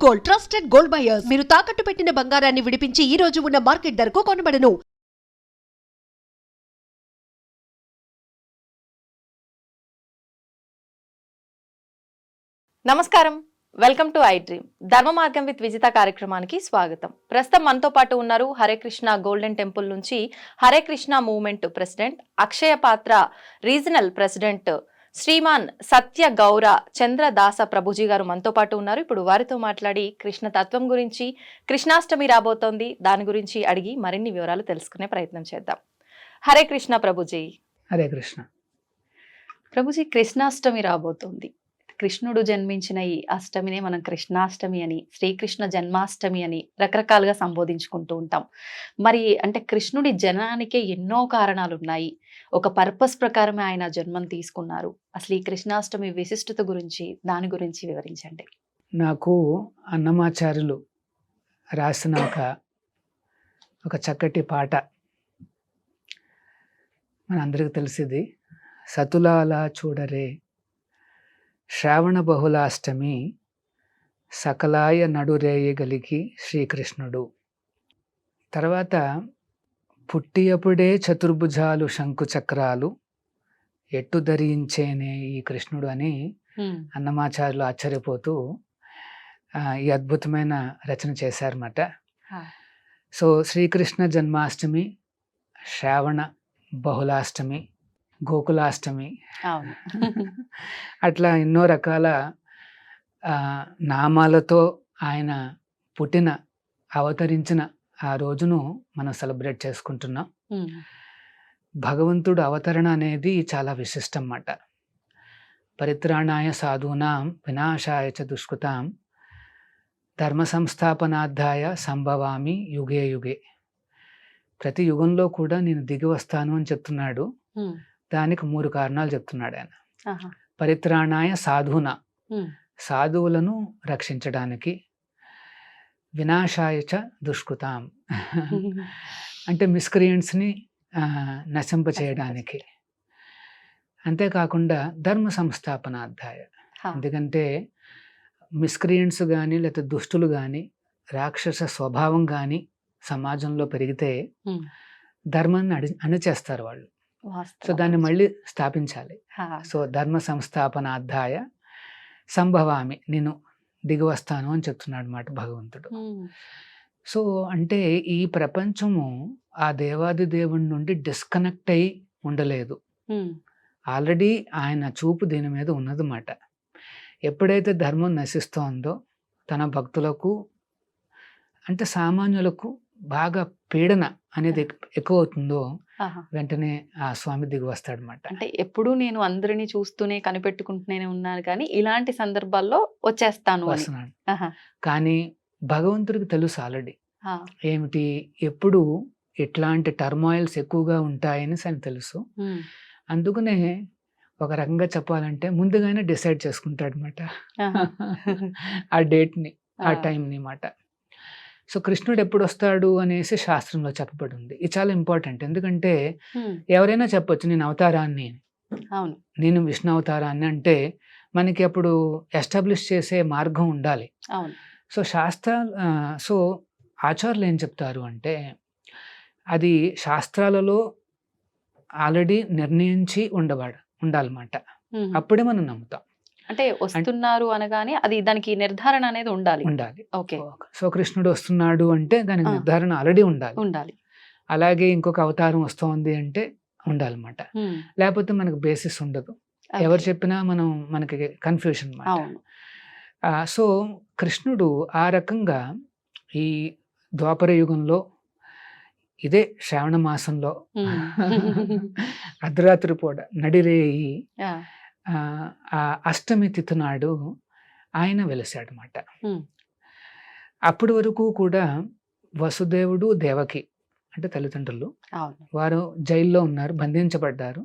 Gold, trusted gold buyers. మీరు తాకట్టు పెట్టిన బంగారాన్ని విడిపించి ఈ రోజు ఉన్న మార్కెట్ ధరకు కొనబడను. నమస్కారం, వెల్కమ్ టు ఐ డ్రీమ్. ధర్మ మార్గం విత్ విజిత కార్యక్రమానికి స్వాగతం. ప్రస్తుతం మనతో పాటు ఉన్నారు హరే కృష్ణ గోల్డెన్ టెంపుల్ నుంచి హరే కృష్ణ మూవ్మెంట్ ప్రెసిడెంట్, అక్షయ పాత్ర రీజనల్ ప్రెసిడెంట్ శ్రీమాన్ సత్య గౌర చంద్రదాస ప్రభుజీ గారు మనతో పాటు ఉన్నారు. ఇప్పుడు వారితో మాట్లాడి కృష్ణ తత్వం గురించి, కృష్ణాష్టమి రాబోతోంది, దాని గురించి అడిగి మరిన్ని వివరాలు తెలుసుకునే ప్రయత్నం చేద్దాం. హరే కృష్ణ ప్రభుజీ. హరే కృష్ణ ప్రభుజీ, కృష్ణాష్టమి రాబోతోంది. కృష్ణుడు జన్మించిన ఈ అష్టమినే మనం కృష్ణాష్టమి అని, శ్రీకృష్ణ జన్మాష్టమి అని రకరకాలుగా సంబోధించుకుంటూ ఉంటాం. మరి అంటే కృష్ణుడి జననానికే ఎన్నో కారణాలు ఉన్నాయి. ఒక పర్పస్ ప్రకారమే ఆయన జన్మం తీసుకున్నారు. అసలు ఈ కృష్ణాష్టమి విశిష్టత గురించి, దాని గురించి వివరించండి. నాకు అన్నమాచార్యులు రాసిన ఒక చక్కటి పాట మనందరికీ తెలిసింది. సతులాల చూడరే శ్రావణ బహుళాష్టమి సకలాయ నడురేయగలిగి శ్రీకృష్ణుడు. తర్వాత పుట్టియప్పుడే చతుర్భుజాలు శంకు చక్రాలు ఎట్టు ధరించేనే ఈ కృష్ణుడు అని అన్నమాచార్యులు ఆశ్చర్యపోతూ ఈ అద్భుతమైన రచన చేశారన్నమాట. సో శ్రీకృష్ణ జన్మాష్టమి, శ్రావణ బహుళాష్టమి, గోకులాష్టమి, అట్లా ఎన్నో రకాల నామాలతో ఆయన అవతరించిన ఆ రోజును మనం సెలబ్రేట్ చేసుకుంటున్నాం. భగవంతుడు అవతరణ అనేది చాలా విశిష్టం అన్నమాట. పరిత్రాణాయ సాధూనాం వినాశాయ చ దుష్కృతాం ధర్మ సంస్థాపనార్థాయ సంభవామి యుగే యుగే. ప్రతి యుగంలో కూడా నేను దిగి వస్తాను అని చెప్తున్నాడు. దానికి 3 కారణాలు చెప్తున్నాడు ఆయన. పరిత్రాణాయ సాధూనా, సాధువులను రక్షించడానికి, వినాశాయ చ దుష్కృతాం అంటే మిస్క్రియంట్స్ని నశింపచేయడానికి, అంతేకాకుండా ధర్మ సంస్థాపనార్థాయ. ఎందుకంటే మిస్క్రియంట్స్ కానీ లేకపోతే దుష్టులు కానీ రాక్షస స్వభావం కానీ సమాజంలో పెరిగితే ధర్మాన్ని అణిచేస్తారు వాళ్ళు. సో దాన్ని మళ్ళీ స్థాపించాలి. సో ధర్మ సంస్థాపనార్థాయ సంభవామి, నేను దిగి వస్తాను అని చెప్తున్నాడు అన్నమాట భగవంతుడు. సో అంటే ఈ ప్రపంచము ఆ దేవాది దేవుడి నుండి డిస్కనెక్ట్ అయి ఉండలేదు. ఆల్రెడీ ఆయన చూపు దీని మీద ఉన్నదన్నమాట. ఎప్పుడైతే ధర్మం నశిస్తోందో, తన భక్తులకు అంటే సామాన్యులకు బాగా పీడన అనేది ఎక్కువ అవుతుందో, వెంటనే ఆ స్వామి దిగి వస్తాడనమాట. అంటే ఎప్పుడు నేను అందరినీ చూస్తూనే కనిపెట్టుకుంటూనే ఉన్నాను, కానీ ఇలాంటి సందర్భాల్లో వస్తున్నాడు. కానీ భగవంతుడికి తెలుసు ఆల్రెడీ ఏమిటి, ఎప్పుడు ఎట్లాంటి టర్మాయిల్స్ ఎక్కువగా ఉంటాయని అని తెలుసు. అందుకనే ఒక రకంగా చెప్పాలంటే ముందుగానే డిసైడ్ చేసుకుంటాడు అనమాట ఆ డేట్ని, ఆ టైంని మాట. సో కృష్ణుడు ఎప్పుడు వస్తాడు అనేసి శాస్త్రంలో చెప్పబడి ఉంది. ఇది చాలా ఇంపార్టెంట్. ఎందుకంటే ఎవరైనా చెప్పొచ్చు నేను అవతారాన్ని, నేను విష్ణు అవతారాన్ని అంటే మనకి అప్పుడు ఎస్టాబ్లిష్ చేసే మార్గం ఉండాలి. సో సో ఆచార్యులు ఏం చెప్తారు అంటే అది శాస్త్రాలలో ఆల్రెడీ నిర్ణయించి ఉండాలన్నమాట. అప్పుడే మనం నమ్ముతాం. అంటే వస్తున్నారు అనగానే అది దానికి నిర్ధారణ అనేది ఉండాలి. ఓకే. సో కృష్ణుడు వస్తున్నాడు అంటే దానికి నిర్ధారణ ఆల్రెడీ ఉండాలి. అలాగే ఇంకొక అవతారం వస్తోంది అంటే ఉండాలన్నమాట. లేకపోతే మనకు బేసిస్ ఉండదు. ఎవరు చెప్పినా మనకి కన్ఫ్యూషన్ అన్నమాట. సో కృష్ణుడు ఆ రకంగా ఈ ద్వాపర యుగంలో ఇదే శ్రావణ మాసంలో అర్ధరాత్రి పూట నడిరేయి ఆ అష్టమి తిథి నాడు ఆయన వెలిసాడనమాట. అప్పటి వరకు కూడా వసుదేవుడు, దేవకి అంటే తల్లిదండ్రులు, వారు జైల్లో ఉన్నారు, బంధించబడ్డారు.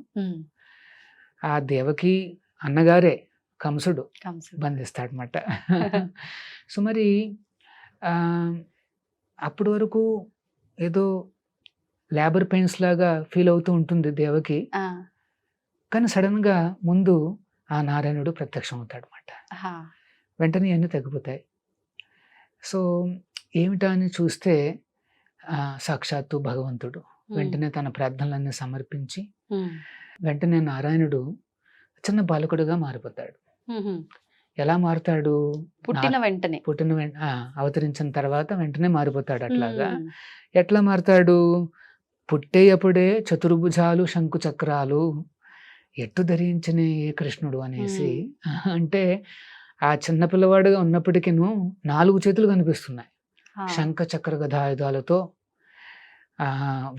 ఆ దేవకి అన్నగారే కంసుడు బంధిస్తాడనమాట. సో మరి అప్పటి వరకు ఏదో లేబర్ పెయిన్స్ లాగా ఫీల్ అవుతూ ఉంటుంది దేవకి. కానీ సడన్గా ముందు ఆ నారాయణుడు ప్రత్యక్షం అవుతాడు అన్నమాట. వెంటనే అన్నీ తగ్గిపోతాయి. సో ఏమిటా అని చూస్తే సాక్షాత్తు భగవంతుడు వెంటనే తన ప్రార్థనలన్నీ సమర్పించి వెంటనే నారాయణుడు చిన్న బాలకుడుగా మారిపోతాడు. ఎలా మారుతాడు? అవతరించిన తర్వాత వెంటనే మారిపోతాడు. అట్లాగా ఎట్లా మారుతాడు? పుట్టేయప్పుడే చతుర్భుజాలు శంకు చక్రాలు ఎట్టు ధరించిన ఏ కృష్ణుడు అనేసి, అంటే ఆ చిన్న పిల్లవాడుగా ఉన్నప్పటికీ 4 చేతులు కనిపిస్తున్నాయి. శంఖ చక్ర గదాయుధాలతో,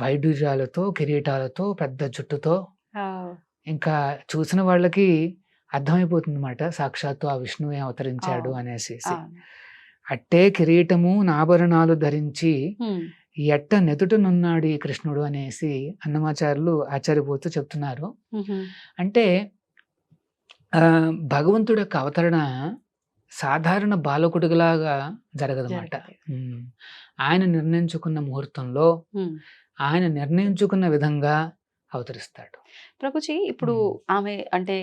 వైడూర్యాలతో, కిరీటాలతో, పెద్ద జుట్టుతో. ఇంకా చూసిన వాళ్ళకి అర్థమైపోతుంది అన్నమాట, సాక్షాత్తు ఆ విష్ణువే అవతరించాడు అనేసి. అట్టే కిరీటము నాభరణాలు ధరించి ఎట్ట నెదుటనున్నాడు ఈ కృష్ణుడు అనేసి అన్నమాచార్యులు ఆచార్యపోతూ చెప్తున్నారు. అంటే భగవంతుడి యొక్క అవతరణ సాధారణ బాలకుడిలాగా జరగదన్నమాట. ఆయన నిర్ణయించుకున్న ముహూర్తంలో ఆయన నిర్ణయించుకున్న విధంగా అవతరిస్తాడు. ప్రభుజీ, ఇప్పుడు ఆమె అంటే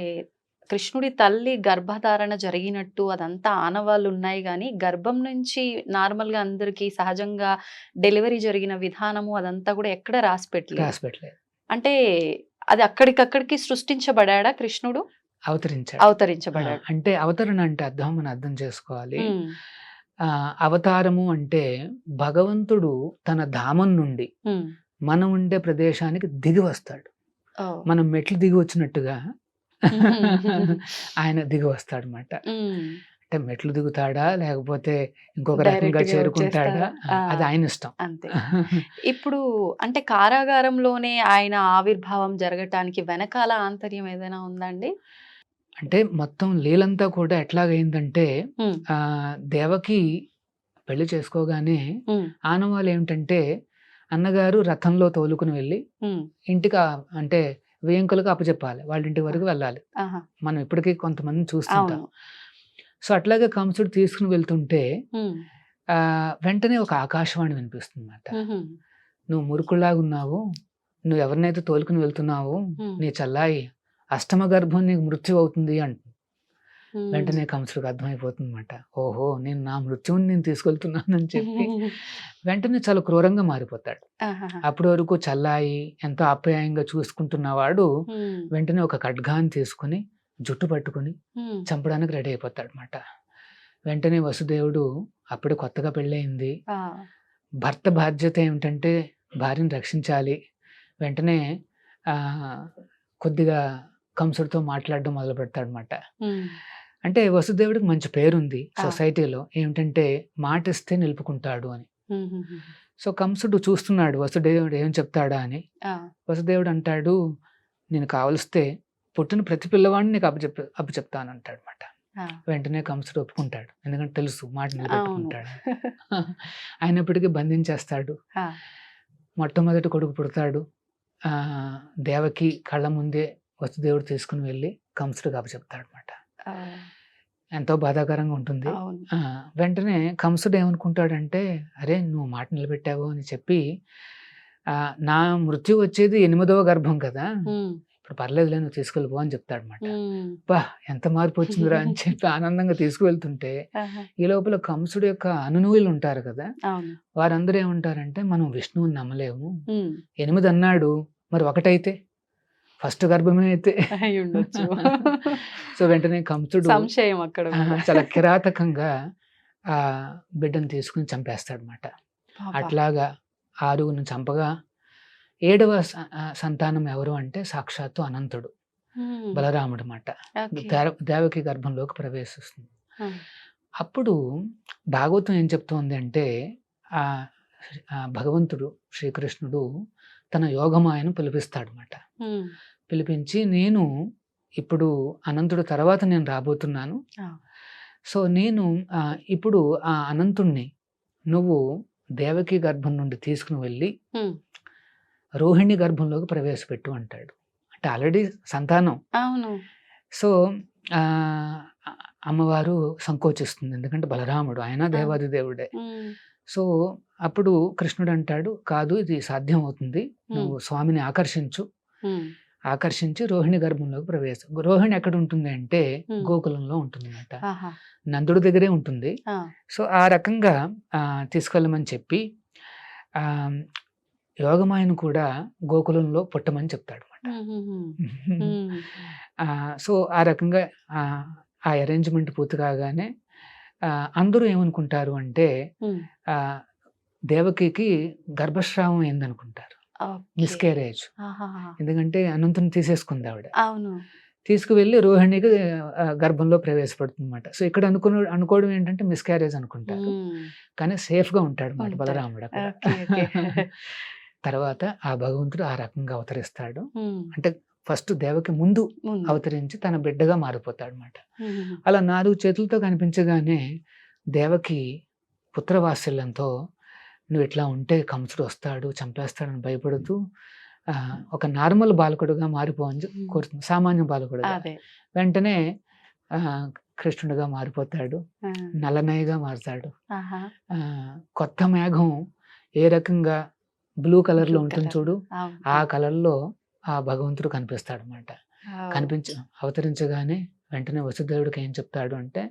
కృష్ణుడి తల్లి గర్భధారణ జరిగినట్టు అదంతా ఆనవాళ్ళు ఉన్నాయి, కానీ గర్భం నుంచి నార్మల్గా అందరికి సహజంగా డెలివరీ జరిగిన విధానము అదంతా కూడా ఎక్కడ రాసి పెట్టలేదు. అంటే అది అక్కడికక్కడికి సృష్టించబడా కృష్ణుడు? అవతరించబడాడు. అంటే అవతరణ అంటే మనం అర్థం చేసుకోవాలి. అవతారము అంటే భగవంతుడు తన ధామం నుండి మనం ఉండే ప్రదేశానికి దిగి వస్తాడు. మనం మెట్లు దిగి వచ్చినట్టుగా ఆయన దిగి వస్తాడు అన్నమాట. అంటే మెట్లు దిగుతాడా లేకపోతే ఇంకొక రకంగా చేరుకుంటాడా, అది ఆయన ఇష్టం. అంతే. ఇప్పుడు అంటే కారాగారంలోనే ఆయన ఆవిర్భావం జరగటానికి వెనకాల ఆంతర్యం ఏదైనా ఉందండి? అంటే మొత్తం లీలంతా కూడా ఎట్లాగైందంటే దేవకి పెళ్లి చేసుకోగానే ఆనవాళ్ళు ఏమిటంటే అన్నగారు రథంలో తోలుకుని వెళ్ళి ఇంటికి అంటే వేంకులకు అప్పచెప్పాలి, వాళ్ళ ఇంటి వరకు వెళ్ళాలి. మనం ఇప్పటికీ కొంతమంది చూస్తుంటాం. సో అట్లాగే కంసుడు తీసుకుని వెళ్తుంటే వెంటనే ఒక ఆకాశవాణి వినిపిస్తుంది అన్నమాట. నువ్వు మురుకులాగా ఉన్నావు, నువ్వు ఎవరినైతే తోలుకుని వెళ్తున్నావు, నీ చల్లాయి అష్టమ గర్భం నీకు మృత్యు అవుతుంది అంటుంది. వెంటనే కంసుడికి అర్థమైపోతుంది అన్నమాట, ఓహో నేను నా మృత్యువుని నేను తీసుకెళ్తున్నానని చెప్పి వెంటనే చాలా క్రూరంగా మారిపోతాడు. అప్పటి వరకు చల్లాయి ఎంతో ఆప్యాయంగా చూసుకుంటున్నవాడు వెంటనే ఒక ఖడ్గాన్ని తీసుకుని జుట్టు పట్టుకుని చంపడానికి రెడీ అయిపోతాడు అన్నమాట. వెంటనే వసుదేవుడు అప్పుడు కొత్తగా పెళ్ళయింది, భర్త బాధ్యత ఏమిటంటే భార్యను రక్షించాలి. వెంటనే కొద్దిగా కంసుడితో మాట్లాడడం మొదలు పెడతాడు అన్నమాట. అంటే వసుదేవుడికి మంచి పేరుంది సొసైటీలో, ఏమిటంటే మాట ఇస్తే నిలుపుకుంటాడు అని. సో కంసుడు చూస్తున్నాడు వసుదేవుడు ఏం చెప్తాడా అని. వసుదేవుడు అంటాడు, నేను కావలిస్తే పుట్టిన ప్రతి పిల్లవాడిని నీకు అప్పచెప్తాను అంటాడు అనమాట. వెంటనే కంసుడు ఒప్పుకుంటాడు, ఎందుకంటే తెలుసు మాట నిలబెట్టుకుంటాడు. అయినప్పటికీ బంధించేస్తాడు. మొట్టమొదటి కొడుకు పుడతాడు. దేవకి కళ్ళ ముందే వసుదేవుడు తీసుకుని వెళ్ళి కంసుడికి అప్పచెప్తాడు అనమాట. ఎంతో బాధాకరంగా ఉంటుంది. వెంటనే కంసుడు ఏమనుకుంటాడంటే, అరే నువ్వు మాట నిలబెట్టావు అని చెప్పి, నా మృత్యు వచ్చేది 8వ గర్భం కదా, ఇప్పుడు పర్లేదులే నువ్వు తీసుకెళ్ళిపో అని చెప్తాడు అనమాట. బా ఎంత మార్పు వచ్చిందిరా అని చెప్పి ఆనందంగా తీసుకువెళ్తుంటే ఈ లోపల కంసుడు యొక్క అనునూయులు ఉంటారు కదా, వారందరూ ఏమంటారంటే మనం విష్ణువుని నమ్మలేము, 8 అన్నాడు, మరి ఒకటైతే ఫస్ట్ గర్భమే అయితే ఉండొచ్చు. సో వెంటనే కంసుడు సంశయం అక్కడ చాలా కిరాతకంగా ఆ బిడ్డను తీసుకుని చంపేస్తాడు అనమాట. అట్లాగా 6 చంపగా 7వ సంతానం ఎవరు అంటే సాక్షాత్తు అనంతుడు, బలరాముడు అన్నమాట. దేవకి గర్భంలోకి ప్రవేశిస్తుంది. అప్పుడు భాగవతం ఏం చెప్తోంది అంటే, ఆ భగవంతుడు శ్రీకృష్ణుడు తన యోగమాయను పిలిపిస్తాడు అన్నమాట. పిలిపించి, నేను ఇప్పుడు అనంతుడు తర్వాత నేను రాబోతున్నాను, సో నేను ఇప్పుడు ఆ అనంతుణ్ణి నువ్వు దేవకి గర్భం నుండి తీసుకుని వెళ్ళి రోహిణి గర్భంలోకి ప్రవేశపెట్టు అంటాడు. అంటే ఆల్రెడీ సంతానం. సో అమ్మవారు సంకోచిస్తుంది, ఎందుకంటే బలరాముడు ఆయన దేవాది దేవుడే. సో అప్పుడు కృష్ణుడు అంటాడు, కాదు ఇది సాధ్యం అవుతుంది, నువ్వు స్వామిని ఆకర్షించు, ఆకర్షించి రోహిణి గర్భంలోకి ప్రవేశం. రోహిణి ఎక్కడ ఉంటుంది అంటే గోకులంలో ఉంటుంది అన్నమాట. నందుడి దగ్గరే ఉంటుంది. సో ఆ రకంగా తీసుకెళ్ళమని చెప్పి ఆ యోగమాయను కూడా గోకులంలో పుట్టమని చెప్తాడు అన్నమాట. సో ఆ రకంగా ఆ అరేంజ్మెంట్ పూర్తి కాగానే అందరూ ఏమనుకుంటారు అంటే దేవకికి గర్భస్రావం అయిందనుకుంటారు, మిస్కేరేజ్. ఎందుకంటే అనంతుని తీసేసుకుంది ఆవిడ. అవును, తీసుకువెళ్ళి రోహిణికి గర్భంలో ప్రవేశపడుతుంది అనమాట. సో ఇక్కడ అనుకోవడం ఏంటంటే మిస్క్యారేజ్ అనుకుంటారు, కానీ సేఫ్ గా ఉంటాడు అన్నమాట బలరాముడు అక్కడ. తర్వాత ఆ భగవంతుడు ఆ రకంగా అవతరిస్తాడు. అంటే ఫస్ట్ దేవకి ముందు అవతరించి తన బిడ్డగా మారిపోతాడు అనమాట. అలా 4 చేతులతో కనిపించగానే దేవకి పుత్రవాత్సల్యంతో నువ్వు ఇట్లా ఉంటే కంసుడు వస్తాడు చంపేస్తాడని భయపడుతూ ఒక నార్మల్ బాలకుడుగా మారిపోవని కోరుతుంది, సామాన్య బాలకుడుగా. వెంటనే కృష్ణుడిగా మారిపోతాడు, నల్లనయ్యగా మారుతాడు. కొత్త మేఘం ఏ రకంగా బ్లూ కలర్ లో ఉంటుంది చూడు, ఆ కలర్ లో ఆ భగవంతుడు కనిపిస్తాడు అనమాట. అవతరించగానే వెంటనే వసుదేవుడికి ఏం చెప్తాడు అంటే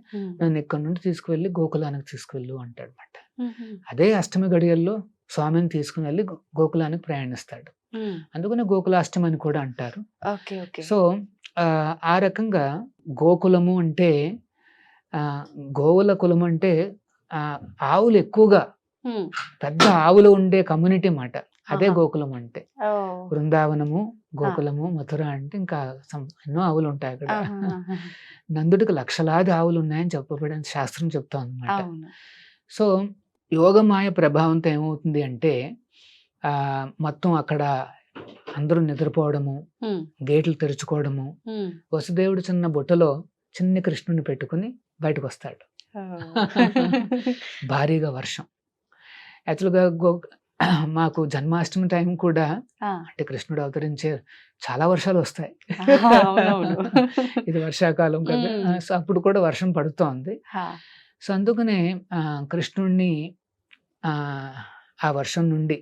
నన్ను ఇక్కడ నుండి తీసుకువెళ్ళి గోకులానికి తీసుకువెళ్ళు అంటాడు అనమాట. అదే అష్టమి గడియల్లో స్వామిని తీసుకుని వెళ్ళి గోకులానికి ప్రయాణిస్తాడు. అందుకనే గోకులాష్టమి అని కూడా అంటారు. సో ఆ రకంగా గోకులము అంటే గోవుల కులము అంటే ఆవులు ఎక్కువగా పెద్ద ఆవులు ఉండే కమ్యూనిటీ మాట. అదే గోకులం అంటే. బృందావనము, గోకులము, మథుర అంటే ఇంకా ఎన్నో ఆవులు ఉంటాయి అక్కడ. నందుడికి లక్షలాది ఆవులు ఉన్నాయని చెప్పబడిన శాస్త్రం చెప్తా అన్నమాట. సో యోగమాయ ప్రభావంతో ఏమవుతుంది అంటే మొత్తం అక్కడ అందరూ నిద్రపోవడము, గేట్లు తెరుచుకోవడము, వసుదేవుడు చిన్న బుట్టలో చిన్న కృష్ణుని పెట్టుకుని బయటకు వస్తాడు. భారీగా వర్షం. యాక్చువల్గా మాకు జన్మాష్టమి టైం కూడా అంటే కృష్ణుడు అవతరించే చాలా వర్షాలు వస్తాయి. ఇది వర్షాకాలం కదా, సో అప్పుడు కూడా వర్షం పడుతోంది. సో అందుకనే కృష్ణుడిని ఆ వర్షం నుండి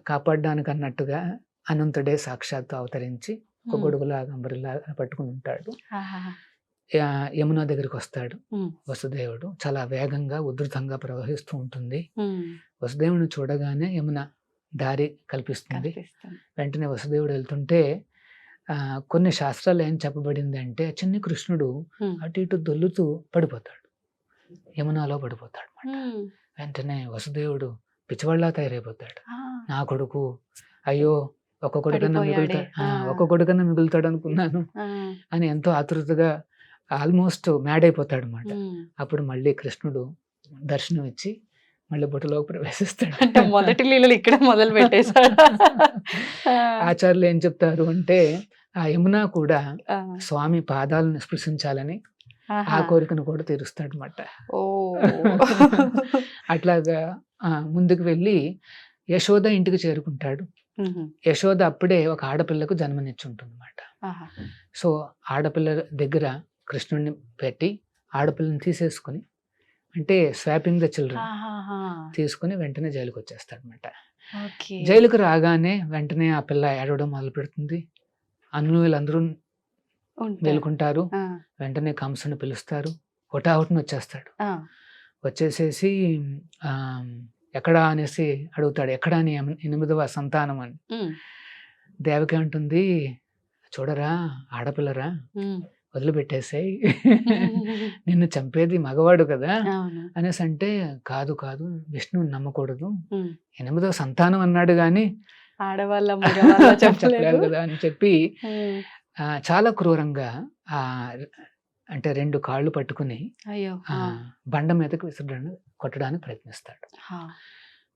కాపాడడానికి అన్నట్టుగా అనంతుడే సాక్షాత్తు అవతరించి ఒక గొడుగులాగా అంబరిలాగా పట్టుకుని ఉంటాడు. యమున దగ్గరికి వస్తాడు వసుదేవుడు. చాలా వేగంగా ఉధృతంగా ప్రవహిస్తూ ఉంటుంది. వసుదేవుని చూడగానే యమున దారి కల్పిస్తుంది. వెంటనే వసుదేవుడు వెళ్తుంటే కొన్ని శాస్త్రాలు ఏం చెప్పబడింది అంటే చిన్ని కృష్ణుడు అటు ఇటు దొల్లుతూ పడిపోతాడు, యమునాలో పడిపోతాడు అన్నమాట. వెంటనే వసుదేవుడు పిచ్చివాళ్ళ తయారైపోతాడు. నా కొడుకు, అయ్యో ఒక్క కొడుకన్నా మిగులుతాడు అనుకున్నాను అని ఎంతో ఆతృతగా ఆల్మోస్ట్ మ్యాడ్ అయిపోతాడు అన్నమాట. అప్పుడు మళ్ళీ కృష్ణుడు దర్శనం ఇచ్చి మళ్ళీ బుట్టలోకి ప్రవేశిస్తాడు. అంటే మొదటి లీలలు ఇక్కడ మొదలు పెట్టేశాడు. ఆచార్యులు ఏం చెప్తారు అంటే ఆ యమున కూడా స్వామి పాదాలను స్పృశించాలని ఆ కోరికను కూడా తీరుస్తాడు అన్నమాట. అట్లాగా ముందుకు వెళ్ళి యశోద ఇంటికి చేరుకుంటాడు. యశోద అప్పుడే ఒక ఆడపిల్లకు జన్మనిచ్చుంటుంది అన్నమాట. సో ఆడపిల్ల దగ్గర కృష్ణుడిని పెట్టి ఆడపిల్లని తీసేసుకుని, అంటే స్వాపింగ్ ద చిల్డ్రన్ తీసుకుని వెంటనే జైలుకి వచ్చేస్తాడు అనమాట. జైలుకు రాగానే వెంటనే ఆ పిల్ల ఏడవడం మొదలు పెడుతుంది. వీళ్ళందరూ మేలుకుంటారు. వెంటనే కంసుని పిలుస్తారు. హుటాహుటిని వచ్చేస్తాడు. వచ్చేసేసి ఎక్కడా అనేసి అడుగుతాడు. ఎక్కడా అని 8వ సంతానం అని. దేవకి అంటుంది, చూడరా ఆడపిల్లరా, వదిలిపెట్టేసాయి, నిన్ను చంపేది మగవాడు కదా అనేసి అంటే, కాదు కాదు విష్ణువుని నమ్మకూడదు, 8వ సంతానం అన్నాడు గాని ఆడవాళ్ళ చెప్పలేదు కదా అని చెప్పి చాలా క్రూరంగా అంటే 2 కాళ్ళు పట్టుకుని బండ మీదకి కొట్టడానికి ప్రయత్నిస్తాడు.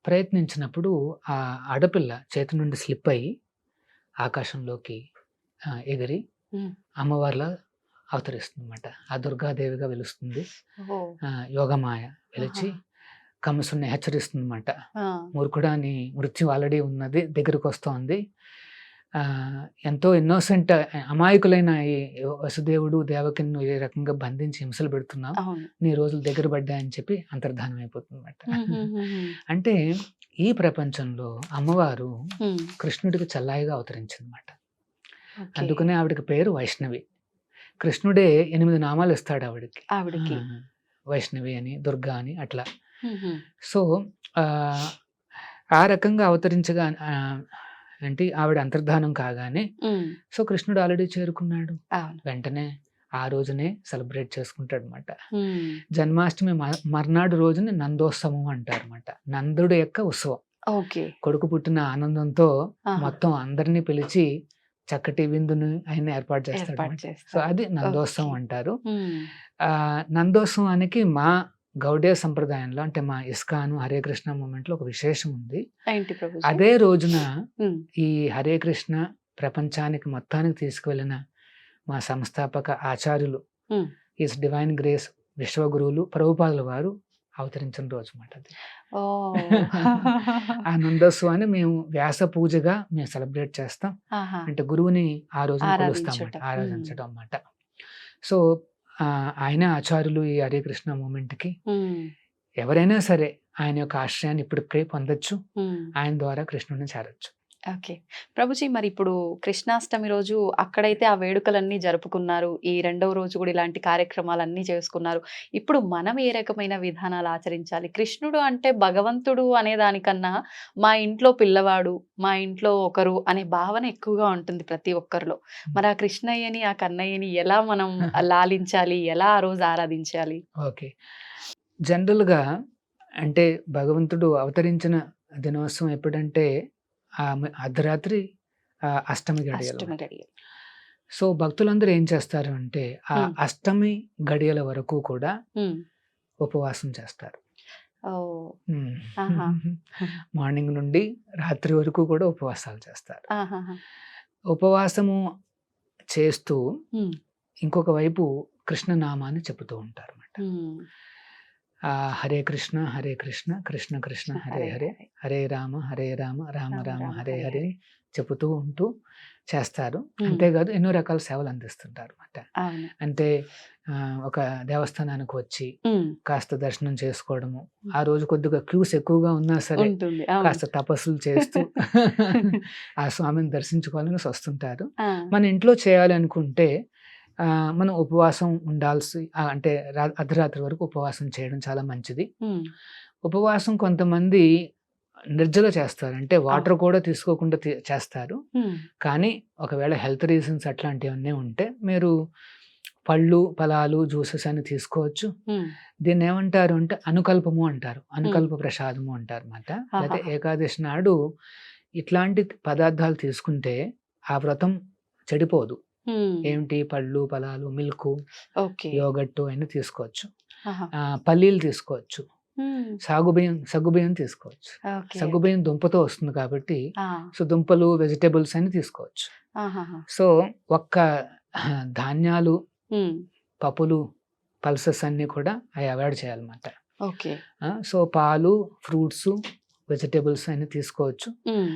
ప్రయత్నించినప్పుడు ఆ ఆడపిల్ల చేతి నుండి స్లిప్ అయ్యి ఆకాశంలోకి ఎగిరి అమ్మవారిలా అవతరిస్తుంది అన్నమాట. ఆ దుర్గాదేవిగా వెలుస్తుంది. యోగమాయ వెలిచి కంసుని హెచ్చరిస్తుంది అన్నమాట. మూర్ఖుడా, నీ మృత్యు ఆల్రెడీ ఉన్నది, దగ్గరకు వస్తోంది. ఎంతో ఇన్నోసెంట్ అమాయకులైన ఈ వసుదేవుడు దేవకిని ఏ రకంగా బంధించి హింసలు పెడుతున్నావు, నీ రోజులు దగ్గర పడ్డాయని చెప్పి అంతర్ధానం అయిపోతుంది అన్నమాట. అంటే ఈ ప్రపంచంలో అమ్మవారు కృష్ణుడికి చల్లాయిగా అవతరించింది అన్నమాట. ఓకే. అందుకనే ఆవిడకి పేరు వైష్ణవి. కృష్ణుడే 8 నామాలు ఇస్తాడు ఆవిడకి. ఆవిడకి. వైష్ణవి అని, దుర్గా అని అట్లా. హుహు. సో ఆ రకంగా అవతరించగా అంటే ఆవిడ అంతర్ధానం కాగానే హ్మ్. సో కృష్ణుడు ఆల్రెడీ చేరుకున్నాడు. అవును. వెంటనే ఆ రోజునే సెలబ్రేట్ చేసుకుంటాడు అనమాట. హ్మ్. జన్మాష్టమి మర్నాడు రోజుని నందోత్సవం అంటారు అనమాట. నందుడి యొక్క ఉత్సవం. ఓకే. కొడుకు పుట్టిన ఆనందంతో ఆహా. మొత్తం అందరినీ పిలిచి చక్కటి విందుని ఆయన ఏర్పాటు చేస్తాడు ఏర్పాటు అన్నమాట. సో చేస్తారు. అది నందోత్సవం ఓకే. అంటారు. హ్మ్. నందోత్సవానికి మా గౌడీయ సంప్రదాయంలో అంటే మా ఇస్కాను హరే కృష్ణ మూమెంట్లో ఒక విశేషం ఉంది. ఏంటి ప్రభుజీ? అదే రోజున హ్మ్. ఈ హరే కృష్ణ ప్రపంచానికి మొత్తానికి తీసుకువెళ్ళిన మా సంస్థాపక ఆచార్యులు హ్మ్. ఈస్ డివైన్ గ్రేస్ విశ్వగురువులు ప్రభుపాదుల వారు అవతరించిన రోజు అన్నమాట అది. ఓహ్! ఆ నందోత్సవాన్ని మేము వ్యాస పూజగా మేము సెలబ్రేట్ చేస్తాం. ఆహా! అంటే గురువుని ఆ రోజున కొలుస్తాం ఆరాధించటం. అన్నమాట, ఆరాధించడం అన్నమాట. సో ఆయన ఆచార్యులు ఈ హరే కృష్ణ మూమెంట్కి. హ్మ్. ఎవరైనా సరే ఆయన యొక్క ఆశ్రయాన్ని ఇప్పటికే పొందొచ్చు. హ్మ్. ఆయన ద్వారా కృష్ణుడిని చేరొచ్చు. ఓకే. ప్రభుజీ మరి ఇప్పుడు కృష్ణాష్టమి రోజు అక్కడైతే ఆ వేడుకలన్నీ జరుపుకున్నారు. ఈ రెండవ రోజు కూడా ఇలాంటి కార్యక్రమాలన్నీ చేసుకున్నారు. ఇప్పుడు మనం ఏ రకమైన విధానాలు ఆచరించాలి? కృష్ణుడు అంటే భగవంతుడు అనే దానికన్నా మా ఇంట్లో పిల్లవాడు, మా ఇంట్లో ఒకరు అనే భావన ఎక్కువగా ఉంటుంది ప్రతి ఒక్కరిలో. మరి ఆ కృష్ణయ్యని, ఆ కన్నయ్యని ఎలా మనం లాలించాలి? ఎలా ఆ రోజు ఆరాధించాలి? ఓకే. జనరల్గా అంటే భగవంతుడు అవతరించిన దినోత్సవం ఎప్పుడంటే అర్ధరాత్రి అష్టమి గడియలు. అష్టమి గడియలు. సో భక్తులందరూ ఏం చేస్తారు అంటే ఆ హ్మ్. అష్టమి గడియల వరకు కూడా హ్మ్. ఉపవాసం చేస్తారు. ఓహ్! ఆహా! మార్నింగ్ నుండి రాత్రి వరకు కూడా ఉపవాసాలు చేస్తారు. ఆహాహా! ఉపవాసము చేస్తూ హ్మ్. ఇంకొక వైపు కృష్ణనామాన్ని చెబుతూ ఉంటారు అన్నమాట. హ్మ్. హరే కృష్ణ కృష్ణ కృష్ణ హరే హరే, హరే రామ రామ రామ రామ రామ హరే హరే హరే హరే. చెబుతూ ఉంటూ చేస్తారు. హ్మ్. అంతేకాదు ఎన్నో రకాల సేవలు అందిస్తుంటారు అన్నమాట. అవును. అంటే ఒక దేవస్థానానికి వచ్చి హ్మ్. కాస్త దర్శనం చేసుకోవడము, ఆ రోజు కొద్దిగా క్యూస్ ఎక్కువగా ఉన్నా సరే ఉంటుంది. అవును. కాస్త తపస్సులు చేస్తూ ఆ స్వామిని దర్శించుకోవాలని వస్తుంటారు. ఆ! మన ఇంట్లో చేయాలనుకుంటే మనం ఉపవాసం ఉండాల్సి అంటే అర్ధరాత్రి వరకు ఉపవాసం చేయడం చాలా మంచిది. హ్మ్. ఉపవాసం కొంతమంది నిర్జల చేస్తారు. అంటే వాటర్ కూడా తీసుకోకుండా చేస్తారు. హ్మ్. కానీ ఒకవేళ హెల్త్ రీజన్స్ అట్లాంటివన్నీ ఉంటే మీరు పళ్ళు, ఫలాలు, జ్యూసెస్ అని తీసుకోవచ్చు. హ్మ్. దీన్ని ఏమంటారు అంటే అనుకల్పము అంటారు. అనుకల్ప ప్రసాదము అంటారు అన్నమాట. లేకపోతే ఆహాహా! ఏకాదశి నాడు ఇట్లాంటి పదార్థాలు తీసుకుంటే ఆ వ్రతం చెడిపోదు. హ్మ్. ఏమిటి పళ్ళు, ఫలాలు, మిల్కు, ఓకే. యోగట్టు అన్నీ తీసుకోవచ్చు. ఆహా! పల్లీలు తీసుకోవచ్చు. హ్మ్. సగ్గుబియ్యం తీసుకోవచ్చు. ఓకే. సగ్గుబియ్యం దుంపతో వస్తుంది కాబట్టి ఆ! సో దుంపలు, వెజిటబుల్స్ అన్ని తీసుకోవచ్చు. ఆహాహా! సో ఒక్క ధాన్యాలు, హ్మ్. పప్పులు, పల్సెస్ అన్నీ కూడా అవి అవాయిడ్ చేయాలన్నమాట. ఓకే. సో పాలు, ఫ్రూట్స్, వెజిటబుల్స్ అన్నీ తీసుకోవచ్చు. హ్మ్.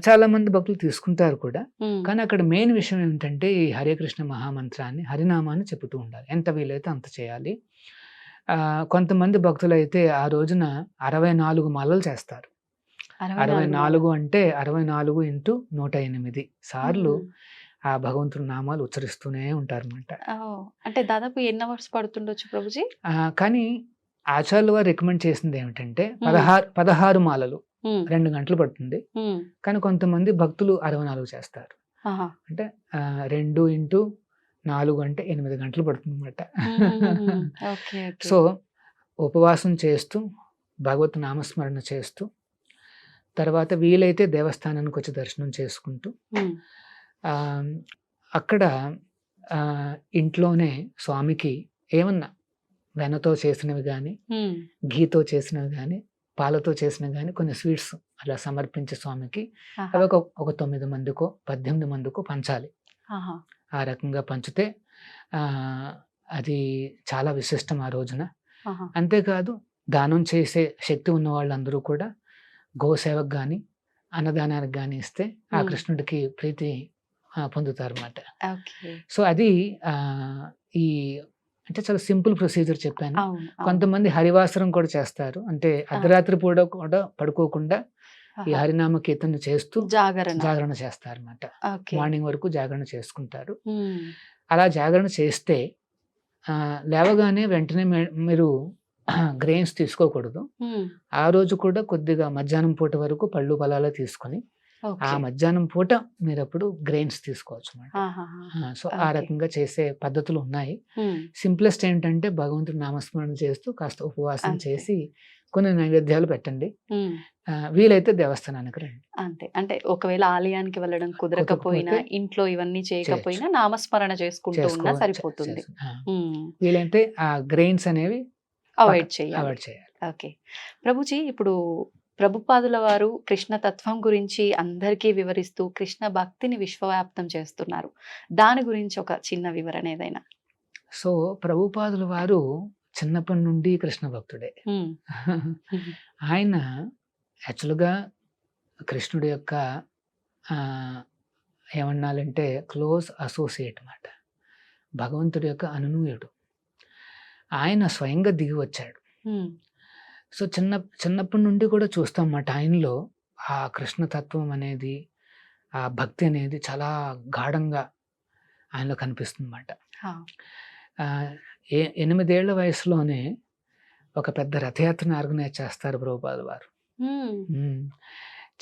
చాలామంది భక్తులు తీసుకుంటారు కూడా. హ్మ్. కానీ అక్కడ మెయిన్ విషయం ఏమిటంటే ఈ హరే కృష్ణ మహామంత్రాన్ని, హరినామాన్ని చెబుతూ ఉండాలి. ఎంత వీలైతే అంత చేయాలి. కొంతమంది భక్తులైతే ఆ రోజున 64 మాలలు చేస్తారు. 64 64 అంటే 64 ఇంటూ 108 సార్లు హ్మ్. ఆ భగవంతుడి నామాలు ఉచ్చరిస్తూనే ఉంటారన్నమాట. ఓహ్! అంటే దాదాపు ఎన్ని అవర్స్ పడుతుండొచ్చు ప్రభుజీ? కానీ ఆచార్యుల వారు రికమెండ్ చేసింది ఏమిటంటే హ్మ్. 16 మాలలు హ్మ్. 2 గంటలు పడుతుంది. హ్మ్. కానీ కొంతమంది భక్తులు 64 చేస్తారు. ఆహా! అంటే 2 ఇంటూ 4 అంటే 8 గంటలు పడుతుందన్నమాట. హుహుహుహు. ఓకే. ఓకే. సో ఉపవాసం చేస్తూ భగవత్ నామస్మరణ చేస్తూ తర్వాత వీలైతే దేవస్థానానికి వచ్చి దర్శనం చేసుకుంటూ హ్మ్. ఆహ్, అక్కడ ఇంట్లోనే స్వామికి ఏమన్నా వెన్నతో చేసినవి గానీ, హ్మ్. ఘీతో చేసినవి గానీ, పాలతో చేసినవి గానీ కొన్ని స్వీట్స్ అలా సమర్పించి స్వామికి ఆహా! అవి ఒక 9 మందికో, 18 మందికో పంచాలి. ఆహా! ఆ రకంగా పంచితే అది చాలా విశిష్టం ఆ రోజున. ఆహా! అంతేకాదు దానం చేసే శక్తి ఉన్న వాళ్ళందరూ కూడా గోసేవకు గానీ, అన్నదానానికి గానీ ఇస్తే ఆ హ్మ్. కృష్ణుడికి ప్రీతి పొందుతారన్నమాట. ఓకే. సో అది ఈ అంటే చాలా సింపుల్ ప్రొసీజర్ చెప్పాను. అవును. అవును. కొంతమంది హరివాసరం కూడా చేస్తారు. అంటే ఆ! అర్ధరాత్రి పూట కూడా పడుకోకుండా ఈ హరినామ కీర్తన చేస్తూ జాగరణ. జాగరణ చేస్తారన్నమాట. ఓకే. మార్నింగ్ వరకు జాగరణ చేసుకుంటారు. ఉమ్. అలా జాగరణ చేస్తే లేవగానే వెంటనే మీరు గ్రెయిన్స్ తీసుకోకూడదు. ఉమ్. ఆ రోజు కూడా కొద్దిగా మధ్యాహ్నం పూట వరకు పళ్ళు ఫలాలు తీసుకొని ఆ ఓకే. మధ్యాహ్నం పూట మీరు అప్పుడు గ్రెయిన్స్ తీసుకోవచ్చు అన్నమాట. ఆహాహా. సో ఆ ఓకే. రకంగా చేసే పద్ధతులు ఉన్నాయి. ఉమ్. సింప్లెస్ట్ ఏంటంటే భగవంతుడి నామస్మరణ చేస్తూ కాస్త ఉపవాసం అంతే. చేసి కొన్ని నైవేద్యాలు పెట్టండి. ఉమ్. వీలైతే దేవస్థానానికి రండి. అంతే. అంటే ఒకవేళ ఆలయానికి వెళ్ళడం కుదరకపోయినా, కుదరకపోతే ఇంట్లో ఇవన్నీ చేయకపోయినా నామస్మరణ చేసుకుంటూ ఉన్నా సరిపోతుంది. ఉమ్. వీలైతే ఆ గ్రెయిన్స్ అనేవి అవాయిడ్ చేయాలి. అవాయిడ్ చేయాలి. ఓకే. ప్రభుజీ, ఇప్పుడు ప్రభుపాదుల వారు కృష్ణ తత్వం గురించి అందరికీ వివరిస్తూ కృష్ణ భక్తిని విశ్వవ్యాప్తం చేస్తున్నారు. దాని గురించి ఒక చిన్న వివరణ ఏదైనా. సో ప్రభుపాదుల వారు చిన్నప్పటి నుండి కృష్ణ భక్తుడే. ఉమ్. ఆయన యాక్చువల్గా కృష్ణుడి యొక్క ఏమన్నాలంటే క్లోజ్ అసోసియేట్ అన్నమాట. భగవంతుడి యొక్క అనునూయుడు. ఆయన స్వయంగా దిగి వచ్చాడు. ఉమ్. సో చిన్నప్పటి నుండి కూడా చూస్తాం అన్నమాట ఆయనలో ఆ కృష్ణతత్వం అనేది, ఆ భక్తి అనేది చాలా గాఢంగా ఆయనలో కనిపిస్తుంది అన్నమాట. హా. 8 ఏళ్ల వయసులోనే ఒక పెద్ద రథయాత్రను ఆర్గనైజ్ చేస్తారు ప్రభుపాదుల వారు. ఉమ్.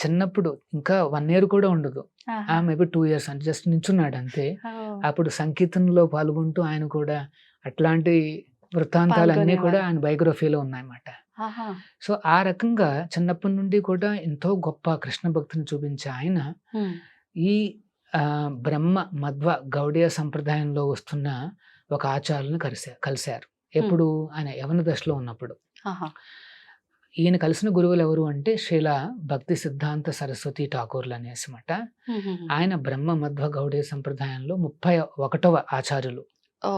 చిన్నప్పుడు ఇంకా 1 year కూడా ఉండదు, ఆహా. మేబీ 2 years అంటే జస్ట్ నించున్నాడు అంతే. ఓ. అప్పుడు సంకీర్తనలో పాల్గొంటూ ఆయన కూడా అట్లాంటి వృత్తాంతాలన్నీ కూడా ఆయన బయోగ్రఫీలో ఉన్నాయన్నమాట. ఆహా. సో ఆ రకంగా చిన్నప్పటి నుండి కూడా ఎంతో గొప్ప కృష్ణ భక్తిని చూపించే ఆయన ఉమ్. ఈ బ్రహ్మ మధ్వ గౌడీయ సంప్రదాయంలో వస్తున్న ఒక ఆచార్యులను కలిశారు. ఎప్పుడు ఆయన యవన దశలో ఉన్నప్పుడు. ఆహా. ఈయన కలిసిన గురువులు ఎవరు అంటే శ్రీల భక్తి సిద్ధాంత సరస్వతి ఠాకూర్లు అనేసి మాట. ఉహుహు. ఆయన బ్రహ్మ మధ్వ గౌడీయ సంప్రదాయంలో 31వ ఆచార్యులు. ఓ.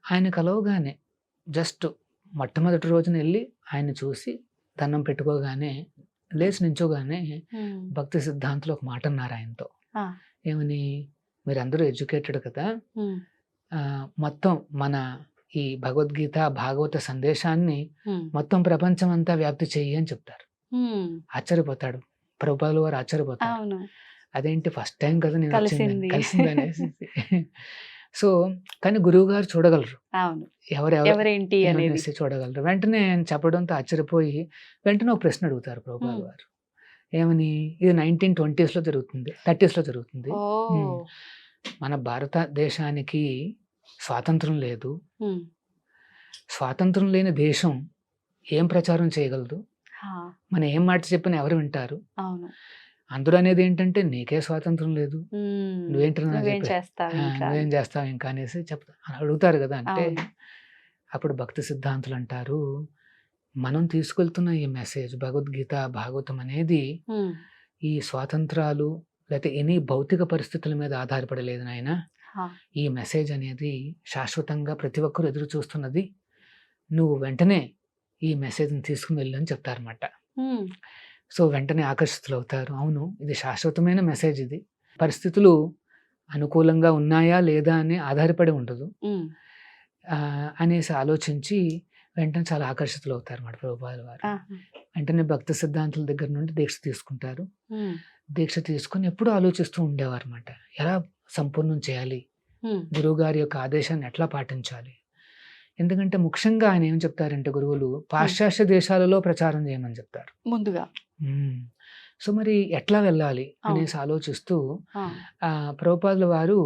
ఆయన కలవగానే జస్ట్ మొట్టమొదటి రోజున వెళ్ళి ఆయన చూసి దండం పెట్టుకోగానే లేచి నించోగానే ఉమ్. భక్తి సిద్ధాంతులు ఒక మాట అన్నారు ఆయనతో. ఆ. ఏమని, మీరందరూ ఎడ్యుకేటెడ్ కదా, ఉమ్. మొత్తం మన ఈ భగవద్గీత భాగవత సందేశాన్ని ఉమ్. మొత్తం ప్రపంచం అంతా వ్యాప్తి చెయ్యి అని చెప్తారు. ఉమ్. ఆశ్చర్యపోతాడు ప్రభుపాదుల వారు, ఆశ్చర్యపోతాడు. అవును. అదేంటి ఫస్ట్ టైం కదా నేను కలిసింది. కలిసిందనేసి. సో కానీ గురువు గారు చూడగలరు అవును. ఎవరెవరు ఎవరేంటి అనేది. అనేసి చూడగలరు. వెంటనే ఆయన చెప్పడంతో ఆశ్చర్యపోయి వెంటనే ఒక ప్రశ్న అడుగుతారు ప్రభుపాదుల వారు. ఏమని, ఇది 1920s లో జరుగుతుంది, 30s లో జరుగుతుంది. ఓ. మన భారతదేశానికి స్వాతంత్రం లేదు. ఉమ్. స్వాతంత్రం లేని దేశం ఏం ప్రచారం చేయగలదు? హా. మనం ఏం మాట చెప్పినా ఎవరు వింటారు? అవును. అందరూ అనేది ఏంటంటే నీకే స్వాతంత్రం లేదు, ఉమ్. నువ్వేంటి నా నువ్వేం చెప్పే? చేస్తావు ఇంకా? నువ్వేం చేస్తావు ఇంకా అనేసి అడుగుతారు కదా. అంటే అవును. అప్పుడు భక్తి సిద్ధాంతులు అంటారు, మనం తీసుకెళ్తున్న ఈ మెసేజ్ భగవద్గీత భాగవతం అనేది ఉమ్. ఈ స్వాతంత్రాలు లేకపోతే ఎనీ భౌతిక పరిస్థితుల మీద ఆధారపడలేదు నాయన. హా. ఈ మెసేజ్ అనేది శాశ్వతంగా ప్రతి ఒక్కరు ఎదురు చూస్తున్నది, నువ్వు వెంటనే ఈ మెసేజ్ని తీసుకుని వెళ్ళు అని చెప్తారన్నమాట. ఉమ్. సో వెంటనే ఆకర్షితులు అవుతారు. అవును, ఇది శాశ్వతమైన మెసేజ్, ఇది పరిస్థితులు అనుకూలంగా ఉన్నాయా లేదా అని ఆధారపడి ఉండదు ఉమ్. అనేసి ఆలోచించి వెంటనే చాలా ఆకర్షితులు అవుతారు అన్నమాట ప్రభుపాదుల వారు. ఆహా. వెంటనే భక్తి సిద్ధాంతుల దగ్గర నుండి దీక్ష తీసుకుంటారు. ఉమ్. దీక్ష తీసుకుని ఎప్పుడూ ఆలోచిస్తూ ఉండేవారు అన్నమాట, ఎలా సంపూర్ణం చేయాలి, ఉమ్. గురువు గారి యొక్క ఆదేశాన్ని ఎట్లా పాటించాలి. ఎందుకంటే ముఖ్యంగా ఆయన ఏం చెప్తారంటే గురువులు పాశ్చాత్య దేశాలలో ప్రచారం చేయమని చెప్తారు ముందుగా. సో మరి ఎట్లా వెళ్ళాలి అనేసి ఆలోచిస్తూ ఆ. ప్రభుపాదుల వారు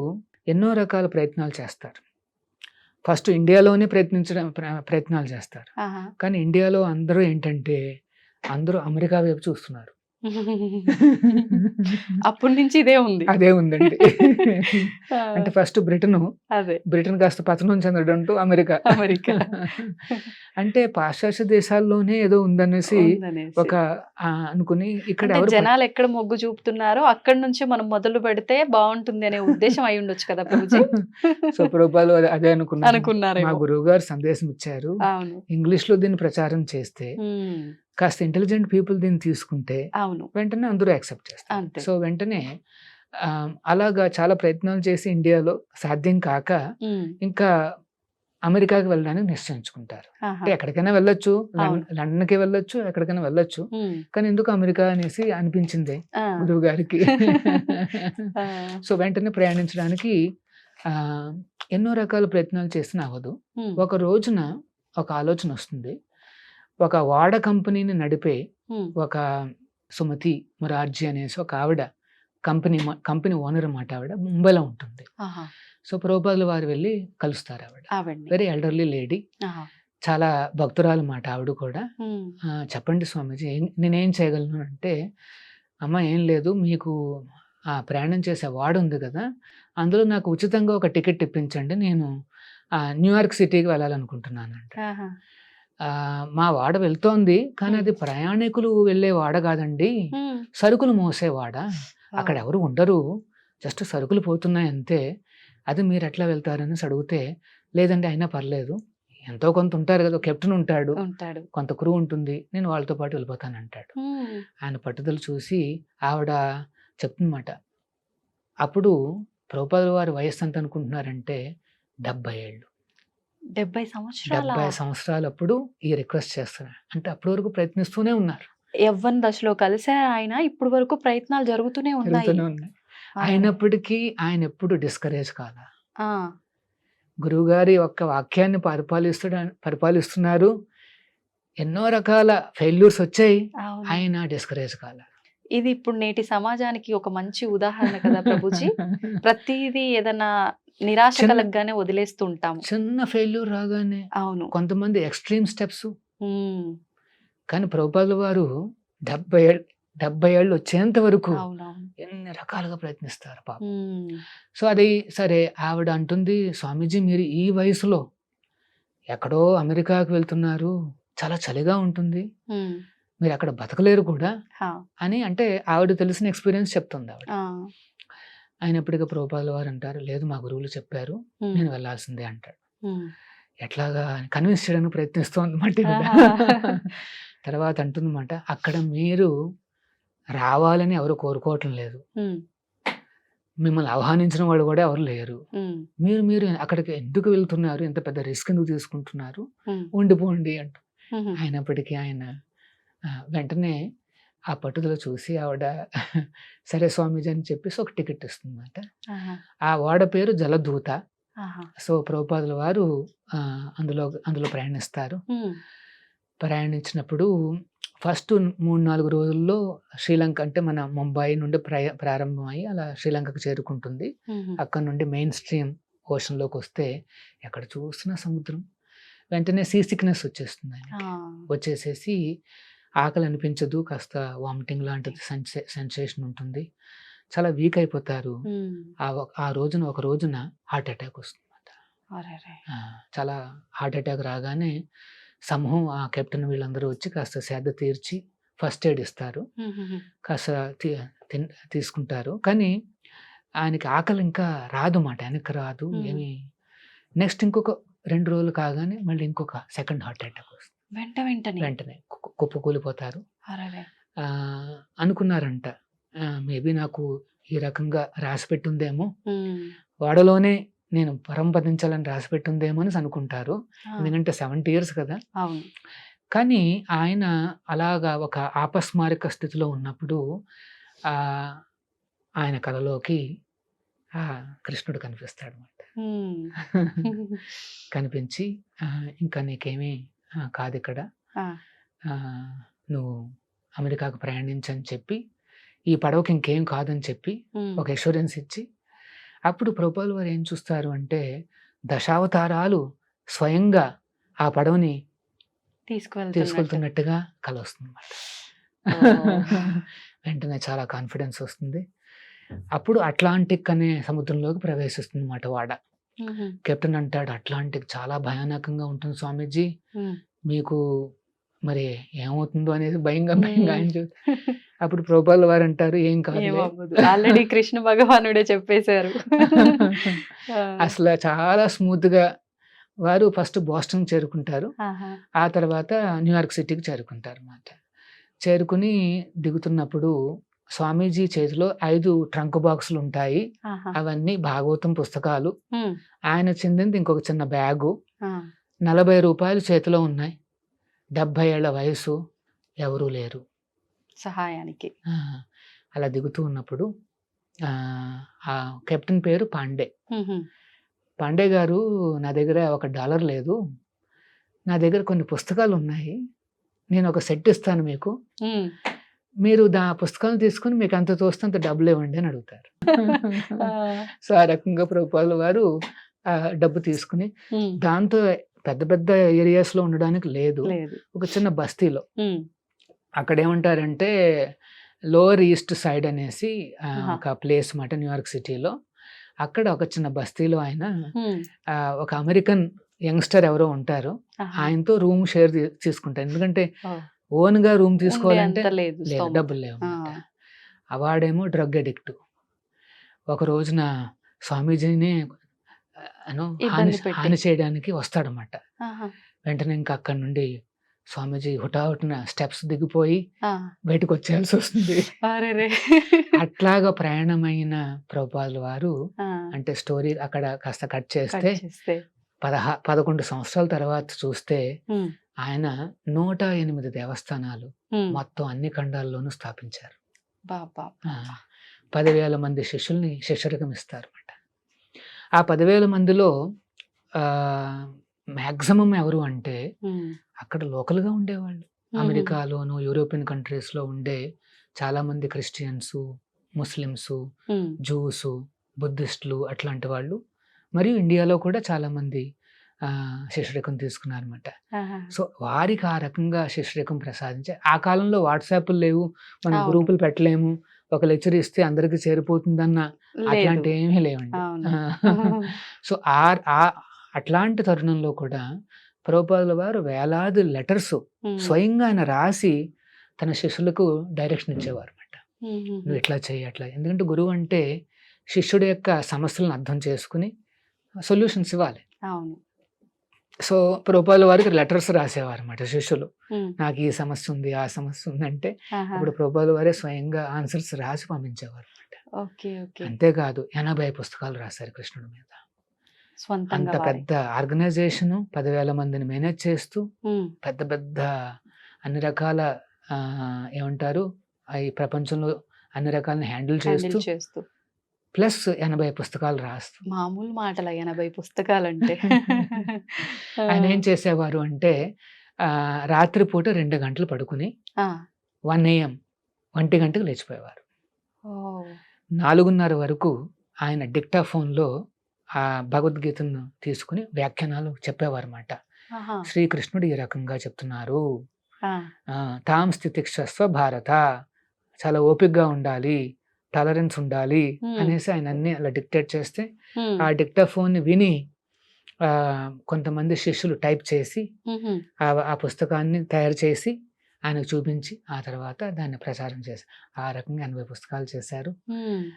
ఎన్నో రకాల ప్రయత్నాలు చేస్తారు. ఫస్ట్ ఇండియాలోనే ప్రయత్నాలు చేస్తారు. ఆహా. కానీ ఇండియాలో అందరూ ఏంటంటే అందరూ అమెరికా వైపు చూస్తున్నారు. అప్పటి నుంచి ఇదే ఉంది. అదే ఉందండి. అంటే ఫస్ట్ అదే బ్రిటన్ కాస్త పతనం చెందడంతో అమెరికా. అంటే పాశ్చాత్య దేశాల్లోనే ఏదో ఉందనేసి ఒక అనుకుని ఇక్కడ అంటే జనాలు ఎక్కడ మొగ్గు చూపుతున్నారో అక్కడ నుంచి మనం మొదలు పెడితే బాగుంటుంది అనే ఉద్దేశం అయి ఉండొచ్చు కదా ప్రభుజీ. సో ప్రభుపాదులు అదే అనుకున్నారు. మా గురువు గారు సందేశం ఇచ్చారు, అవును. ఇంగ్లీష్ లో దీన్ని ప్రచారం చేస్తే కాస్త ఇంటెలిజెంట్ పీపుల్ దీన్ని తీసుకుంటే అవును వెంటనే అందరూ యాక్సెప్ట్ చేస్తారు. అంతే. సో వెంటనే అలాగా చాలా ప్రయత్నాలు చేసి ఇండియాలో సాధ్యం కాక ఇంకా అమెరికాకి వెళ్ళడానికి నిశ్చయించుకుంటారు. అంటే ఎక్కడికైనా వెళ్ళొచ్చు, అవును. లండన్కి వెళ్ళొచ్చు, ఎక్కడికైనా వెళ్ళొచ్చు. కానీ ఎందుకు అమెరికా అనేసి అనిపించింది గురువు గారికి. సో వెంటనే ప్రయాణించడానికి ఎన్నో రకాల ప్రయత్నాలు చేసిన అవ్వదు. ఒక రోజున ఒక ఆలోచన వస్తుంది. ఒక వాడ కంపెనీని నడిపే ఒక సుమతి మురార్జీ అనేసి ఒక ఆవిడ కంపెనీ ఓనర్ అన్నమాట. ఆవిడ ముంబైలో ఉంటుంది. సో ప్రభుపాదుల వారు వెళ్ళి కలుస్తారు. ఆవిడ వెరీ ఎల్డర్లీ లేడీ, చాలా భక్తురాలు మాట. ఆవిడ కూడా చెప్పండి స్వామీజీ నేనేం చేయగలను అంటే, అమ్మ ఏం లేదు, మీకు ఆ ప్రయాణం చేసే వాడు ఉంది కదా, అందులో నాకు ఉచితంగా ఒక టికెట్ ఇప్పించండి, నేను న్యూయార్క్ సిటీకి వెళ్ళాలనుకుంటున్నానంట. మా వాడ వెళ్తోంది, కానీ అది ప్రయాణికులు వెళ్ళే వాడ కాదండి, సరుకులు మోసే వాడ. అక్కడ ఎవరు ఉండరు, జస్ట్ సరుకులు పోతున్నాయి అంతే. అది మీరు ఎట్లా వెళ్తారని అడిగితే, లేదండి అయినా పర్లేదు, ఎంతో కొంత ఉంటారు కదా, కెప్టెన్ ఉంటాడు, కొంత క్రూ ఉంటుంది, నేను వాళ్ళతో పాటు వెళ్ళిపోతాను అంటాడు. ఆయన పట్టుదల చూసి ఆవిడ చెప్తుందన్నమాట. అప్పుడు ప్రభుపాదుల వారి వయస్సు ఎంత అనుకుంటున్నారంటే 70 ఏళ్ళు. 70 సంవత్సరాలు అప్పుడు ఈ రిక్వెస్ట్ చేస్తున్నారు. అంటే అప్పటి వరకు ప్రయత్నిస్తూనే ఉన్నారు. యవ్వన దశలో కలిసారు ఆయన, ఇప్పుడు వరకు ప్రయత్నాలు జరుగుతూనే ఉన్నాయి. అయినప్పటికీ ఆయన ఎప్పుడు డిస్కరేజ్ కాదా. గురువుగారి ఒక్క వాక్యాన్ని పరిపాలిస్తున్నారు, ఎన్నో రకాల ఫెయిల్యూర్స్ వచ్చాయి, ఆయన డిస్కరేజ్ కాలా. ఇది ఇప్పుడు నేటి సమాజానికి ఒక మంచి ఉదాహరణ కదా ప్రభుజీ. ప్రతిదీ ఏదైనా నిరాశ కలగగానే వదిలేస్తూ ఉంటాము. చిన్న ఫెయిల్యూర్ రాగానే అవును, కొంతమంది ఎక్స్ట్రీమ్ స్టెప్స్. కానీ ప్రభుపాదుల వారు 70 ఏళ్ళు వచ్చేంత వరకు ఎన్ని రకాలుగా ప్రయత్నిస్తారు పాప. సో అది సరే, ఆవిడ అంటుంది, స్వామీజీ మీరు ఈ వయసులో ఎక్కడో అమెరికాకు వెళ్తున్నారు, చాలా చలిగా ఉంటుంది, మీరు అక్కడ బతకలేరు కూడా అని అంటే ఆవిడ తెలిసిన ఎక్స్పీరియన్స్ చెప్తుంది ఆవిడ. అయినప్పటికీ ప్రభుపాదుల వారు అంటారు, లేదు మా గురువులు చెప్పారు, నేను వెళ్ళాల్సిందే అంటాడు. ఎట్లాగా కన్విన్స్ చేయడానికి ప్రయత్నిస్తోందన్నమాట. తర్వాత అంటుందన్నమాట, అక్కడ మీరు రావాలని ఎవరు కోరుకోవటం లేదు, మిమ్మల్ని ఆహ్వానించిన వాళ్ళు కూడా ఎవరు లేరు, మీరు అక్కడికి ఎందుకు వెళ్తున్నారు, ఎంత పెద్ద రిస్క్ ఎందుకు తీసుకుంటున్నారు, ఉండిపోండి అంటూ. అయినప్పటికీ ఆయన వెంటనే ఆ పట్టుదల చూసి ఆవిడ సరే స్వామీజీ అని చెప్పేసి ఒక టికెట్ ఇస్తుందన్నమాట. ఆ వాడ పేరు జలదూత. సో ప్రభుపాదుల వారు అందులో ప్రయాణిస్తారు. ప్రయాణించినప్పుడు ఫస్ట్ 3-4 రోజుల్లో శ్రీలంక, అంటే మన ముంబై నుండి ప్రారంభమై అలా శ్రీలంకకు చేరుకుంటుంది. అక్కడ నుండి మెయిన్ స్ట్రీమ్ ఓషన్లోకి వస్తే ఎక్కడ చూసినా సముద్రం. వెంటనే సీ సిక్నెస్ వచ్చేస్తుంది ఆయనకి. వచ్చేసేసి ఆకలి అనిపించదు, కాస్త వామిటింగ్ లాంటిది సెన్సేషన్ ఉంటుంది, చాలా వీక్ అయిపోతారు. ఒక రోజున హార్ట్ అటాక్ వస్తుంది. చాలా హార్ట్ అటాక్ రాగానే సమూహం ఆ కెప్టెన్ వీళ్ళందరూ వచ్చి కాస్త సేద తీర్చి ఫస్ట్ ఎయిడ్ ఇస్తారు, కాస్త తీసుకుంటారు. కానీ ఆయనకి ఆకలి ఇంకా రాదు మాట, వెనక్కి రాదు ఏమి. నెక్స్ట్ ఇంకొక 2 రోజులు కాగానే మళ్ళీ ఇంకొక సెకండ్ హార్ట్ అటాక్ వస్తుంది. వెంటనే కుప్పకూలిపోతారు. అనుకున్నారంట, మేబీ నాకు ఈ రకంగా రాసి పెట్టుందేమో, వాడలోనే నేను పరంపదించాలని రాసి పెట్టుందేమో అని అనుకుంటారు. ఎందుకంటే 70 years కదా. కానీ ఆయన అలాగా ఒక ఆపస్మారక స్థితిలో ఉన్నప్పుడు ఆయన కలలోకి కృష్ణుడు కనిపిస్తాడు అన్నమాట. కనిపించి ఇంకా నీకేమీ కాదు ఇక్కడ, నువ్వు అమెరికాకు ప్రయాణించని చెప్పి, ఈ పడవకి ఇంకేం కాదని చెప్పి ఒక అష్యూరెన్స్ ఇచ్చి, అప్పుడు ప్రభుపాదుల వారు ఏం చూస్తారు అంటే, దశావతారాలు స్వయంగా ఆ పడవని తీసుకెళ్తున్నట్టుగా కల వస్తుంది అన్నమాట. వెంటనే చాలా కాన్ఫిడెన్స్ వస్తుంది. అప్పుడు అట్లాంటిక్ అనే సముద్రంలోకి ప్రవేశిస్తుంది అన్నమాట వాడ. కెప్టెన్ అంటాడు, అట్లాంటిక్ చాలా భయానకంగా ఉంటుంది స్వామీజీ, మీకు మరి ఏమవుతుందో అనేది భయంగా ఆయన అప్పుడు ప్రభుపాదుల వారు అంటారు, ఏం కాదు, ఆల్రెడీ కృష్ణ భగవానుడే చెప్పేశారు. అసలు చాలా స్మూత్ గా వారు ఫస్ట్ బోస్టన్ చేరుకుంటారు, ఆ తర్వాత న్యూయార్క్ సిటీకి చేరుకుంటారు అన్నమాట. చేరుకుని దిగుతున్నప్పుడు స్వామీజీ చేతిలో 5 ట్రంక్ బాక్సులు ఉంటాయి, అవన్నీ భాగవతం పుస్తకాలు, ఆయన చెందింది ఇంకొక చిన్న బ్యాగు, 40 రూపాయలు చేతిలో ఉన్నాయి, 70 ఏళ్ల వయసు, ఎవరూ లేరు. సహాయానికి ఆ, అలా దిగుతూ ఉన్నప్పుడు ఆ కెప్టెన్ పేరు పాండే. పాండే గారు, నా దగ్గర $1 లేదు, నా దగ్గర కొన్ని పుస్తకాలు ఉన్నాయి, నేను ఒక సెట్ ఇస్తాను మీకు, మీరు పుస్తకాలను తీసుకుని మీకు అంత తోస్తే అంత డబ్బులు ఇవ్వండి అని అడుగుతారు. సో ఆ రకంగా ప్రభుపాదుల వారు ఆ డబ్బు తీసుకుని, దాంతో పెద్ద పెద్ద ఏరియాస్ లో ఉండడానికి లేదు, ఒక చిన్న బస్తీలో, అక్కడ ఏమంటారంటే లోవర్ ఈస్ట్ సైడ్ అనేసి ఒక ప్లేస్ మాట న్యూయార్క్ సిటీలో, అక్కడ ఒక చిన్న బస్తీలో ఆయన ఒక అమెరికన్ యంగ్స్టర్ ఎవరో ఉంటారు, ఆయనతో రూమ్ షేర్ తీసుకుంటారు. ఎందుకంటే ఓన్ గా రూమ్ తీసుకోవాలంటే లేదు, డబ్బులు లేవు. వాడేమో డ్రగ్ అడిక్ట్. ఒక రోజున స్వామీజీని హాని చేయడానికి వస్తాడనమాట. వెంటనే ఇంకా అక్కడి నుండి స్వామీజీ హుటాహుటిన స్టెప్స్ దిగిపోయి బయటకు వచ్చేయాల్సి వస్తుంది. అట్లాగా ప్రయాణమైన ప్రభుపాదుల వారు, అంటే స్టోరీ అక్కడ కాస్త కట్ చేస్తే 11 సంవత్సరాల తర్వాత చూస్తే ఆయన 108 దేవస్థానాలు మొత్తం అన్ని ఖండాల్లోనూ స్థాపించారు. 10,000 మంది శిష్యుల్ని శిష్యరికం ఇస్తారు అన్నమాట. ఆ 10,000 మందిలో మ్యాక్సిమం ఎవరు అంటే అక్కడ లోకల్ గా ఉండేవాళ్ళు. అమెరికాలోను యూరోపియన్ కంట్రీస్ లో ఉండే చాలా మంది క్రిస్టియన్స్, ముస్లిమ్స్, జూస్, బుద్ధిస్టులు అట్లాంటి వాళ్ళు, మరియు ఇండియాలో కూడా చాలా మంది శిష్యరికం తీసుకున్నారన్నమాట. సో వారికి ఆ రకంగా శిష్యరికం ప్రసాదించే, ఆ కాలంలో వాట్సాప్లు లేవు, మనం గ్రూపులు పెట్టలేము, ఒక లెక్చర్ ఇస్తే అందరికి చేరిపోతుందన్న అట్లాంటి ఏమీ లేవండి. సో అట్లాంటి తరుణంలో కూడా ప్రభుపాదుల వారు వేలాది లెటర్స్ స్వయంగా ఆయన రాసి తన శిష్యులకు డైరెక్షన్ ఇచ్చేవారు అన్నమాట. నువ్వు ఇట్లా చేయి, అట్లా. ఎందుకంటే గురువు అంటే శిష్యుడి యొక్క సమస్యలను అర్థం చేసుకుని సొల్యూషన్స్ ఇవ్వాలి. సో ప్రభుపాదుల వారికి లెటర్స్ రాసేవారు అన్నమాట శిష్యులు, నాకు ఈ సమస్య ఉంది, ఆ సమస్య ఉంది అంటే అప్పుడు ప్రభుపాదుల వారే స్వయంగా ఆన్సర్స్ రాసి పంపించేవారు అన్నమాట. అంతేకాదు 80 పుస్తకాలు రాశారు కృష్ణుడి మీద. అంత పెద్ద ఆర్గనైజేషన్, 10,000 మందిని మేనేజ్ చేస్తూ, పెద్ద పెద్ద అన్ని రకాల ఏమంటారు ఈ ప్రపంచంలో అన్ని రకాలను హ్యాండిల్ చేస్తూ ప్లస్ 80 పుస్తకాలు రాస్తూ. మామూలు మాటల 80 పుస్తకాలు అంటే. ఆయన ఏం చేసేవారు అంటే రాత్రిపూట 2 గంటలు పడుకుని 1 AM 1 గంటకు లేచిపోయేవారు. 4:30 వరకు ఆయన డిక్టాఫోన్లో ఆ భగవద్గీతను తీసుకుని వ్యాఖ్యానాలు చెప్పేవారు అన్నమాట. శ్రీకృష్ణుడు ఈ రకంగా చెప్తున్నారు, తాం స్థితిక్షస్వ భారత, చాలా ఓపికగా ఉండాలి, టాలరెన్స్ ఉండాలి అనేసి ఆయన అన్ని అలా డిక్టేట్ చేస్తే, ఆ డిక్టాఫోన్ విని కొంతమంది శిష్యులు టైప్ చేసి ఆ పుస్తకాన్ని తయారు చేసి ఆయనకు చూపించి ఆ తర్వాత దాన్ని ప్రచారం చేశారు. ఆ రకంగా 80 పుస్తకాలు చేశారు.